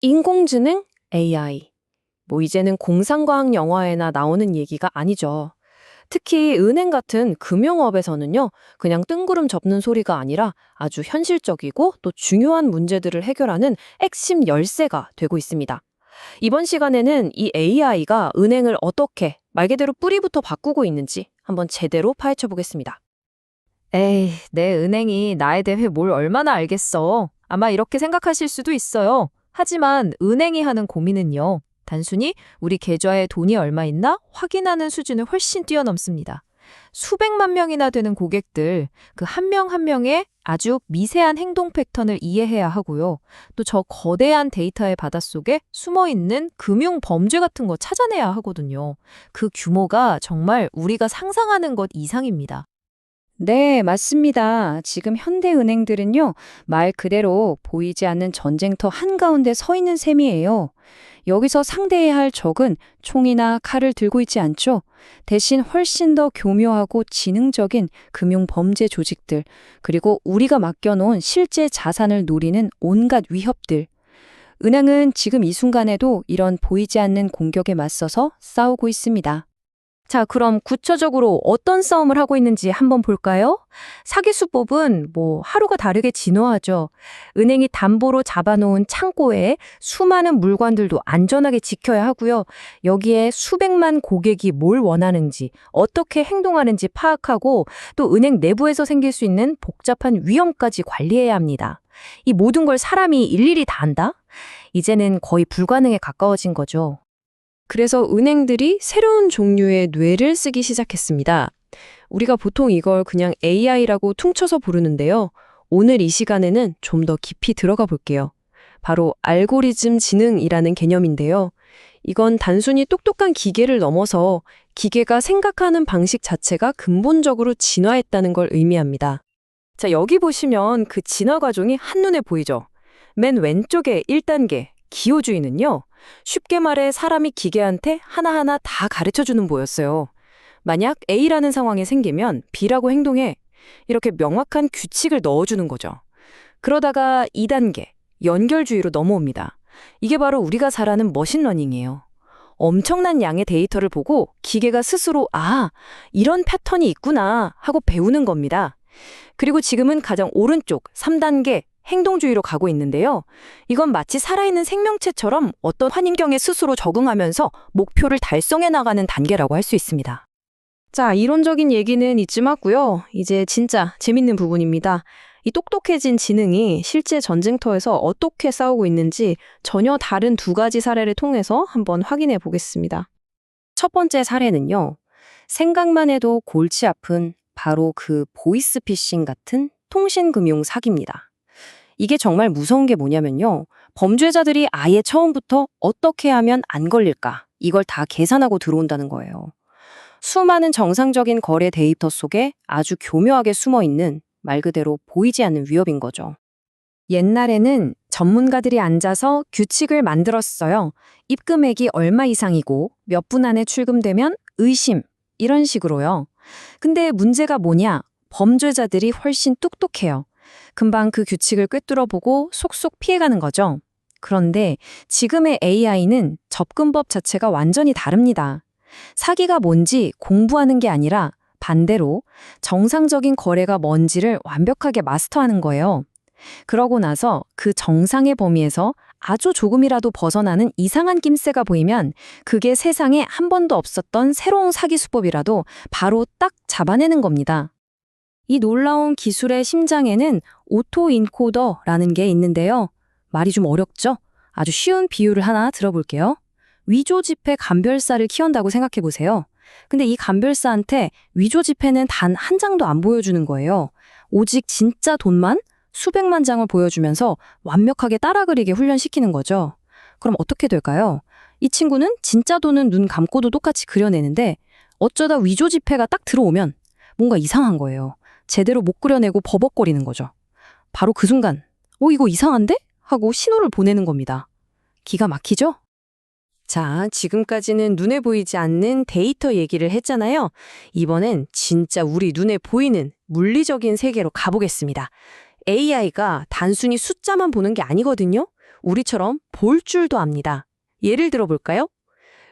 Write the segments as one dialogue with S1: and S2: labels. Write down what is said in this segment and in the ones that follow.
S1: 인공지능, AI. 이제는 공상과학 영화에나 나오는 얘기가 아니죠. 특히 은행 같은 금융업에서는요, 그냥 뜬구름 접는 소리가 아니라 아주 현실적이고 또 중요한 문제들을 해결하는 핵심 열쇠가 되고 있습니다. 이번 시간에는 이 AI가 은행을 어떻게 말 그대로 뿌리부터 바꾸고 있는지 한번 제대로 파헤쳐 보겠습니다.
S2: 에이, 내 은행이 나에 대해 뭘 얼마나 알겠어. 아마 이렇게 생각하실 수도 있어요. 하지만 은행이 하는 고민은요. 단순히 우리 계좌에 돈이 얼마 있나 확인하는 수준을 훨씬 뛰어넘습니다. 수백만 명이나 되는 고객들, 그 한 명 한 명의 아주 미세한 행동 패턴을 이해해야 하고요. 또 저 거대한 데이터의 바닷속에 숨어 있는 금융 범죄 같은 거 찾아내야 하거든요. 그 규모가 정말 우리가 상상하는 것 이상입니다.
S3: 네, 맞습니다. 지금 현대은행들은요, 말 그대로 보이지 않는 전쟁터 한가운데 서 있는 셈이에요. 여기서 상대해야 할 적은 총이나 칼을 들고 있지 않죠. 대신 훨씬 더 교묘하고 지능적인 금융 범죄 조직들, 그리고 우리가 맡겨놓은 실제 자산을 노리는 온갖 위협들. 은행은 지금 이 순간에도 이런 보이지 않는 공격에 맞서서 싸우고 있습니다.
S1: 자, 그럼 구체적으로 어떤 싸움을 하고 있는지 한번 볼까요? 사기 수법은 하루가 다르게 진화하죠. 은행이 담보로 잡아놓은 창고에 수많은 물건들도 안전하게 지켜야 하고요. 여기에 수백만 고객이 뭘 원하는지, 어떻게 행동하는지 파악하고 또 은행 내부에서 생길 수 있는 복잡한 위험까지 관리해야 합니다. 이 모든 걸 사람이 일일이 다 한다? 이제는 거의 불가능에 가까워진 거죠. 그래서 은행들이 새로운 종류의 뇌를 쓰기 시작했습니다. 우리가 보통 이걸 그냥 AI라고 퉁쳐서 부르는데요. 오늘 이 시간에는 좀 더 깊이 들어가 볼게요. 바로 알고리즘 지능이라는 개념인데요. 이건 단순히 똑똑한 기계를 넘어서 기계가 생각하는 방식 자체가 근본적으로 진화했다는 걸 의미합니다. 자, 여기 보시면 그 진화 과정이 한눈에 보이죠? 맨 왼쪽에 1단계, 기호주의는요. 쉽게 말해 사람이 기계한테 하나하나 다 가르쳐주는 보였어요. 만약 A라는 상황이 생기면 B라고 행동해. 이렇게 명확한 규칙을 넣어주는 거죠. 그러다가 2단계, 연결주의로 넘어옵니다. 이게 바로 우리가 잘 아는 머신러닝이에요. 엄청난 양의 데이터를 보고 기계가 스스로 이런 패턴이 있구나 하고 배우는 겁니다. 그리고 지금은 가장 오른쪽 3단계, 행동주의로 가고 있는데요. 이건 마치 살아있는 생명체처럼 어떤 환경에 스스로 적응하면서 목표를 달성해 나가는 단계라고 할 수 있습니다. 자, 이론적인 얘기는 이쯤 하고요. 이제 진짜 재밌는 부분입니다. 이 똑똑해진 지능이 실제 전쟁터에서 어떻게 싸우고 있는지 전혀 다른 두 가지 사례를 통해서 한번 확인해 보겠습니다. 첫 번째 사례는요. 생각만 해도 골치 아픈 바로 그 보이스피싱 같은 통신금융 사기입니다. 이게 정말 무서운 게 뭐냐면요. 범죄자들이 아예 처음부터 어떻게 하면 안 걸릴까? 이걸 다 계산하고 들어온다는 거예요. 수많은 정상적인 거래 데이터 속에 아주 교묘하게 숨어 있는 말 그대로 보이지 않는 위협인 거죠. 옛날에는 전문가들이 앉아서 규칙을 만들었어요. 입금액이 얼마 이상이고 몇 분 안에 출금되면 의심, 이런 식으로요. 근데 문제가 뭐냐? 범죄자들이 훨씬 똑똑해요. 금방 그 규칙을 꿰뚫어보고 속속 피해가는 거죠. 그런데 지금의 AI는 접근법 자체가 완전히 다릅니다. 사기가 뭔지 공부하는 게 아니라 반대로 정상적인 거래가 뭔지를 완벽하게 마스터하는 거예요. 그러고 나서 그 정상의 범위에서 아주 조금이라도 벗어나는 이상한 낌새가 보이면 그게 세상에 한 번도 없었던 새로운 사기 수법이라도 바로 딱 잡아내는 겁니다. 이 놀라운 기술의 심장에는 오토 인코더라는 게 있는데요. 말이 좀 어렵죠? 아주 쉬운 비유를 하나 들어볼게요. 위조 지폐 감별사를 키운다고 생각해 보세요. 근데 이 감별사한테 위조 지폐는 단 한 장도 안 보여주는 거예요. 오직 진짜 돈만 수백만 장을 보여주면서 완벽하게 따라 그리게 훈련시키는 거죠. 그럼 어떻게 될까요? 이 친구는 진짜 돈은 눈 감고도 똑같이 그려내는데 어쩌다 위조 지폐가 딱 들어오면 뭔가 이상한 거예요. 제대로 못 그려내고 버벅거리는 거죠. 바로 그 순간 이거 이상한데? 하고 신호를 보내는 겁니다. 기가 막히죠? 자, 지금까지는 눈에 보이지 않는 데이터 얘기를 했잖아요. 이번엔 진짜 우리 눈에 보이는 물리적인 세계로 가보겠습니다. AI가 단순히 숫자만 보는 게 아니거든요. 우리처럼 볼 줄도 압니다. 예를 들어 볼까요?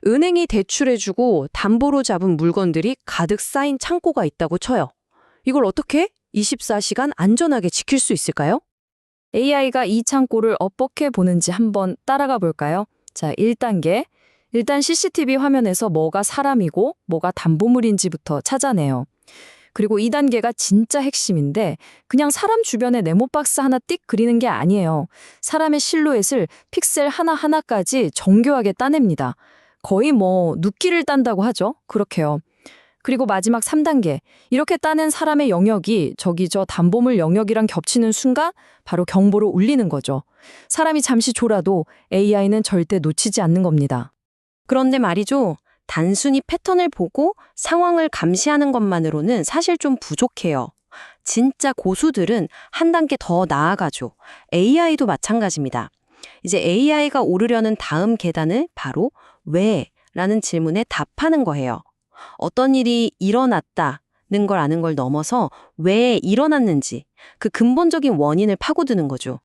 S1: 은행이 대출해주고 담보로 잡은 물건들이 가득 쌓인 창고가 있다고 쳐요. 이걸 어떻게 24시간 안전하게 지킬 수 있을까요?
S2: AI가 이 창고를 어떻게 보는지 한번 따라가 볼까요? 자, 1단계. 일단 CCTV 화면에서 뭐가 사람이고 뭐가 담보물인지부터 찾아내요. 그리고 2단계가 진짜 핵심인데 그냥 사람 주변에 네모박스 하나 띡 그리는 게 아니에요. 사람의 실루엣을 픽셀 하나하나까지 정교하게 따냅니다. 거의 눕기를 딴다고 하죠. 그렇게요. 그리고 마지막 3단계. 이렇게 따낸 사람의 영역이 저 담보물 영역이랑 겹치는 순간 바로 경보를 울리는 거죠. 사람이 잠시 졸아도 AI는 절대 놓치지 않는 겁니다.
S1: 그런데 말이죠. 단순히 패턴을 보고 상황을 감시하는 것만으로는 사실 좀 부족해요. 진짜 고수들은 한 단계 더 나아가죠. AI도 마찬가지입니다. 이제 AI가 오르려는 다음 계단을 바로 왜? 라는 질문에 답하는 거예요. 어떤 일이 일어났다는 걸 아는 걸 넘어서 왜 일어났는지 그 근본적인 원인을 파고드는 거죠.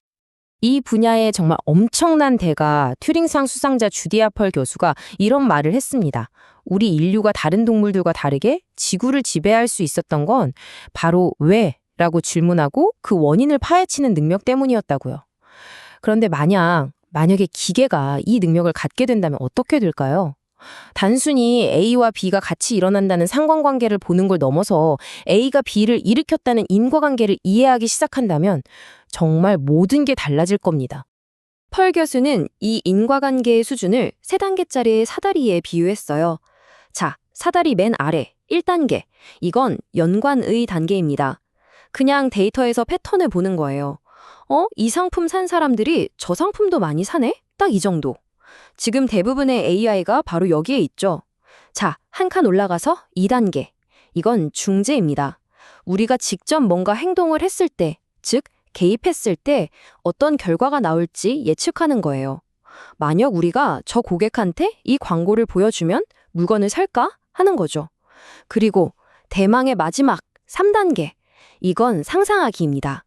S4: 이 분야의 정말 엄청난 대가 튜링상 수상자 주디아 펄 교수가 이런 말을 했습니다. 우리 인류가 다른 동물들과 다르게 지구를 지배할 수 있었던 건 바로 왜? 라고 질문하고 그 원인을 파헤치는 능력 때문이었다고요. 그런데 만약에 기계가 이 능력을 갖게 된다면 어떻게 될까요? 단순히 A와 B가 같이 일어난다는 상관관계를 보는 걸 넘어서 A가 B를 일으켰다는 인과관계를 이해하기 시작한다면 정말 모든 게 달라질 겁니다.
S2: 펄 교수는 이 인과관계의 수준을 3단계짜리 사다리에 비유했어요. 자, 사다리 맨 아래 1단계. 이건 연관의 단계입니다. 그냥 데이터에서 패턴을 보는 거예요. 이 상품 산 사람들이 저 상품도 많이 사네? 딱 이 정도. 지금 대부분의 AI가 바로 여기에 있죠. 자, 한 칸 올라가서 2단계. 이건 중재입니다. 우리가 직접 뭔가 행동을 했을 때, 즉 개입했을 때 어떤 결과가 나올지 예측하는 거예요. 만약 우리가 저 고객한테 이 광고를 보여주면 물건을 살까? 하는 거죠. 그리고 대망의 마지막 3단계. 이건 상상하기입니다.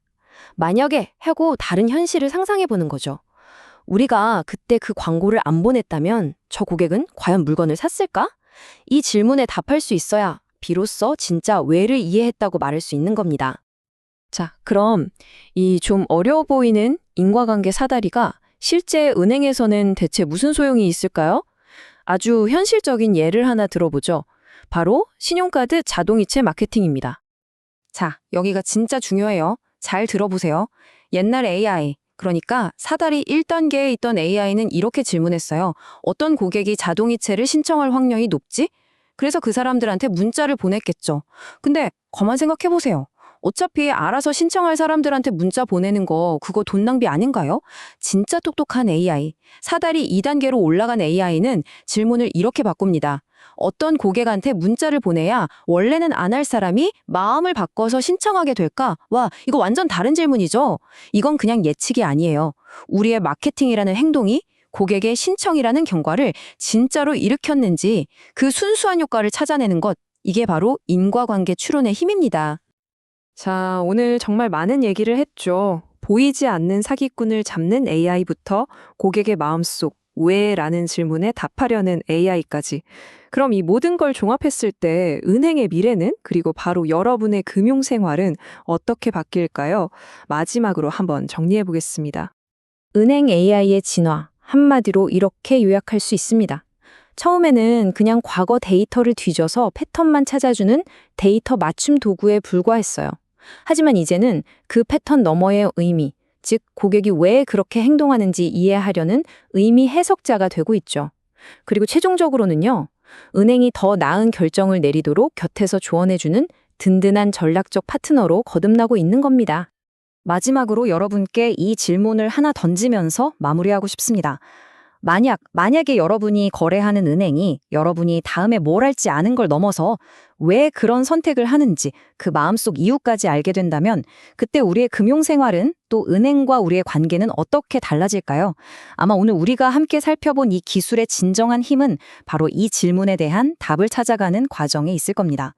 S2: 만약에 하고 다른 현실을 상상해 보는 거죠. 우리가 그때 그 광고를 안 보냈다면 저 고객은 과연 물건을 샀을까? 이 질문에 답할 수 있어야 비로소 진짜 왜를 이해했다고 말할 수 있는 겁니다.
S1: 자, 그럼 이 좀 어려워 보이는 인과관계 사다리가 실제 은행에서는 대체 무슨 소용이 있을까요? 아주 현실적인 예를 하나 들어보죠. 바로 신용카드 자동이체 마케팅입니다. 자, 여기가 진짜 중요해요. 잘 들어보세요. 옛날 AI, 그러니까 사다리 1단계에 있던 AI는 이렇게 질문했어요. 어떤 고객이 자동이체를 신청할 확률이 높지? 그래서 그 사람들한테 문자를 보냈겠죠. 근데 가만 생각해보세요. 어차피 알아서 신청할 사람들한테 문자 보내는 거 그거 돈 낭비 아닌가요? 진짜 똑똑한 AI. 사다리 2단계로 올라간 AI는 질문을 이렇게 바꿉니다. 어떤 고객한테 문자를 보내야 원래는 안 할 사람이 마음을 바꿔서 신청하게 될까? 와, 이거 완전 다른 질문이죠? 이건 그냥 예측이 아니에요. 우리의 마케팅이라는 행동이 고객의 신청이라는 경과를 진짜로 일으켰는지 그 순수한 효과를 찾아내는 것, 이게 바로 인과관계 추론의 힘입니다.
S5: 자, 오늘 정말 많은 얘기를 했죠. 보이지 않는 사기꾼을 잡는 AI부터 고객의 마음속 왜라는 질문에 답하려는 AI까지. 그럼 이 모든 걸 종합했을 때 은행의 미래는 그리고 바로 여러분의 금융생활은 어떻게 바뀔까요? 마지막으로 한번 정리해 보겠습니다.
S1: 은행 AI의 진화, 한마디로 이렇게 요약할 수 있습니다. 처음에는 그냥 과거 데이터를 뒤져서 패턴만 찾아주는 데이터 맞춤 도구에 불과했어요. 하지만 이제는 그 패턴 너머의 의미, 즉 고객이 왜 그렇게 행동하는지 이해하려는 의미 해석자가 되고 있죠. 그리고 최종적으로는요, 은행이 더 나은 결정을 내리도록 곁에서 조언해주는 든든한 전략적 파트너로 거듭나고 있는 겁니다. 마지막으로 여러분께 이 질문을 하나 던지면서 마무리하고 싶습니다. 만약에 여러분이 거래하는 은행이 여러분이 다음에 뭘 할지 아는 걸 넘어서 왜 그런 선택을 하는지 그 마음속 이유까지 알게 된다면 그때 우리의 금융생활은 또 은행과 우리의 관계는 어떻게 달라질까요? 아마 오늘 우리가 함께 살펴본 이 기술의 진정한 힘은 바로 이 질문에 대한 답을 찾아가는 과정에 있을 겁니다.